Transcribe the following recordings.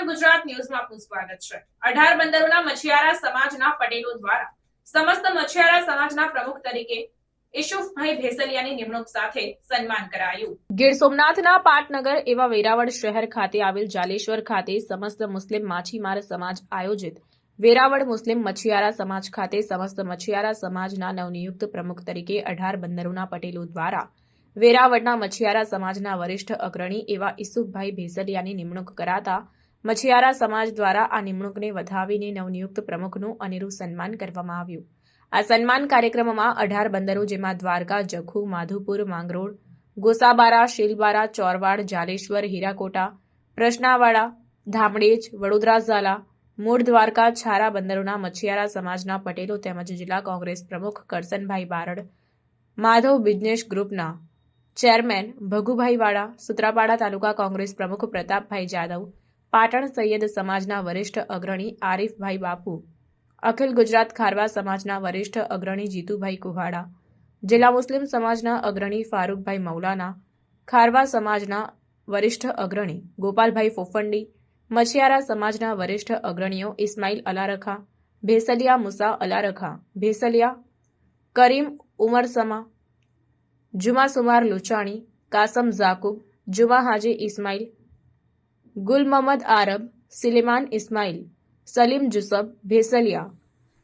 ગુજરાત ન્યૂઝમાં આપનું સ્વાગત છે। 18 બંદરોના મછિયારા સમાજના પટેલો દ્વારા સમસ્ત મછિયારા સમાજના પ્રમુખ તરીકે ઈશુફભાઈ ભેસલિયાની નિમણૂક સાથે સન્માન કરાયું। ગીર સોમનાથના પાટનગર એવા વેરાવળ શહેર ખાતે આવેલ જાલેશ્વર ખાતે સમસ્ત મુસ્લિમ માછીમાર સમાજ આયોજિત વેરાવળ મુસ્લિમ મછિયારા સમાજ ખાતે સમસ્ત મછિયારા સમાજના નવનિયુક્ત પ્રમુખ તરીકે 18 બંદરોના પટેલો દ્વારા વેરાવળના મછિયારા સમાજના વરિષ્ઠ અગ્રણી એવા ઈશુફભાઈ ભેસલિયાની નિમણૂક કરાતા મછિયારા સમાજ દ્વારા આ નિમણૂકને વધાવીને નવનિયુક્ત પ્રમુખનું અનેરું સન્માન કરવામાં આવ્યું। આ સન્માન કાર્યક્રમમાં 18 બંદરો જેમાં દ્વારકા, જખુ, માધુપુર, માંગરોળ, ગોસાબારા, શીલબારા, ચોરવાડ, જાલેશ્વર, હીરાકોટા, પ્રશ્નાવાડા, ધામડેજ, વડોદરા ઝાલા, મૂળ દ્વારકા, છારા બંદરોના મછિયારા સમાજના પટેલો તેમજ જિલ્લા કોંગ્રેસ પ્રમુખ કરસનભાઈ બારડ, માધવ બિઝનેસ ગ્રુપના ચેરમેન ભગુભાઈ વાળા, સુત્રાપાડા તાલુકા કોંગ્રેસ પ્રમુખ પ્રતાપભાઈ જાદવ, પાટણ સૈયદ સમાજના વરિષ્ઠ અગ્રણી આરીફભાઈ બાપુ, અખિલ ગુજરાત ખારવા સમાજના વરિષ્ઠ અગ્રણી જીતુભાઈ કુહાડા, જિલ્લા મુસ્લિમ સમાજના અગ્રણી ફારૂકભાઈ મૌલાના, ખારવા સમાજના વરિષ્ઠ અગ્રણી ગોપાલભાઈ ફોફંડી, મછિયારા સમાજના વરિષ્ઠ અગ્રણીઓ ઇસ્માઇલ અલારખા, ભેસલિયા મુસા અલારખા, ભેસલિયા કરીમ ઉમરસમા, જુમા સુમાર લુચાણી, કાસમ ઝાકુબ, જુમા હાજી ઇસ્માઇલ, ગુલ મોહમ્મદ આરબ, સિલેમાન ઇસ્માઇલ, સલીમ જુસબ ભેસલિયા,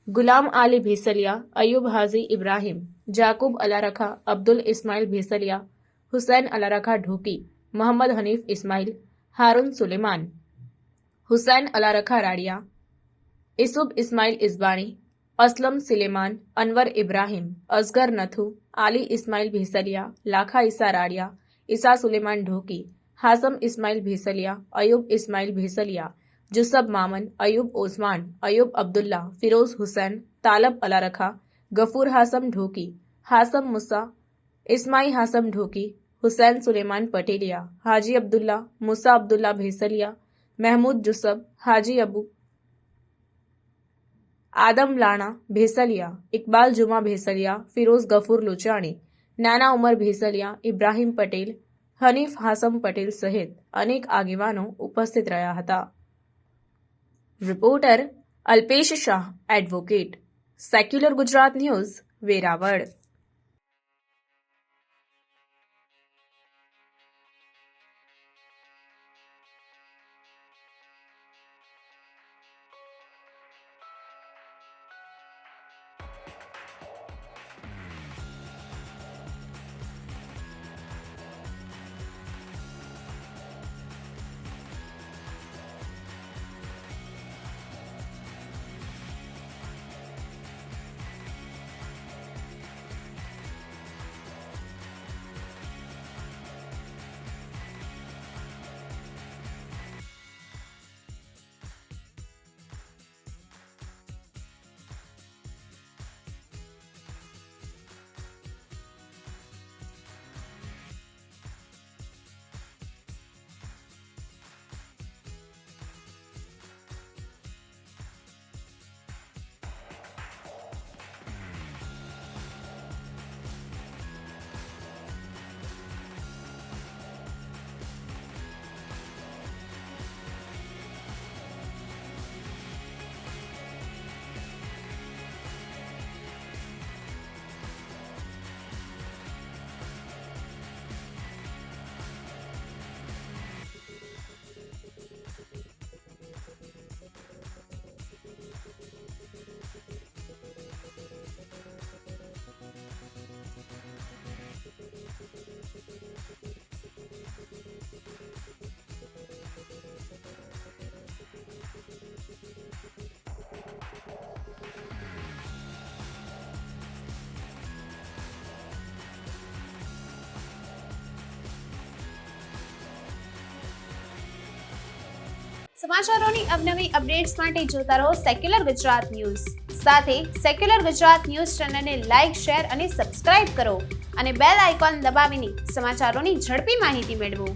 ગુલામ આલી ભેસલિયા, અયુબ હાજી ઇબ્રાહિમ, જાકુબ અલારખા, અબ્દુલ ઇસ્માઇલ ભેસલિયા, હુસૈન અલારખા ઢોકી, મોહમ્મદ હનીફ ઇસ્માઇલ, હારૂન સુલેમાન, હુસૈન અલારખા રાડિયા, ઇસુબ ઇસ્માઇલ ઇસ્બાણી, असलम सिलेमान, अनवर इब्राहिम, असगर नथु, आली इस्माइल भेसलिया, लाखा ईसा राडिया, ईसा सुलेमान ढोकी, हासम इस्माइल भेसलिया, अयूब इस्माइल भेसलिया, जुसब मामन, अयूब ओस्मान, अयूब अब्दुल्ला, फिरोज हुसैन, तालब अलारखा, गफूर हासम ढोकी, हासम मुसा, इस्माई हासम ढोकी, हुसैन सुलेमान पटेलिया, हाजी अब्दुल्ला, मुसा अब्दुल्ला भेसलिया, महमूद जुसब, हाजी अबू, आदम लाणा भेसलिया, इकबाल जुमा भेसलिया, फिरोज गफूर લુચાણી, નાના ઉમર ભેસલિયા, ઇબ્રાહિમ પટેલ, હનીફ હાસમ પટેલ સહિત અનેક આગેવાનો ઉપસ્થિત રહ્યા હતા। Reporter Alpesh Shah, advocate, secular Gujarat news, Veraval. સમાચારોની અવનવી અપડેટ્સ માટે જોતા રહો સેક્યુલર ગુજરાત ન્યૂઝ। સાથે સેક્યુલર ગુજરાત ન્યૂઝ ચેનલને લાઇક, શેર અને સબસ્ક્રાઇબ કરો અને બેલ આઇકોન દબાવીને સમાચારોની ઝડપી માહિતી મેળવો।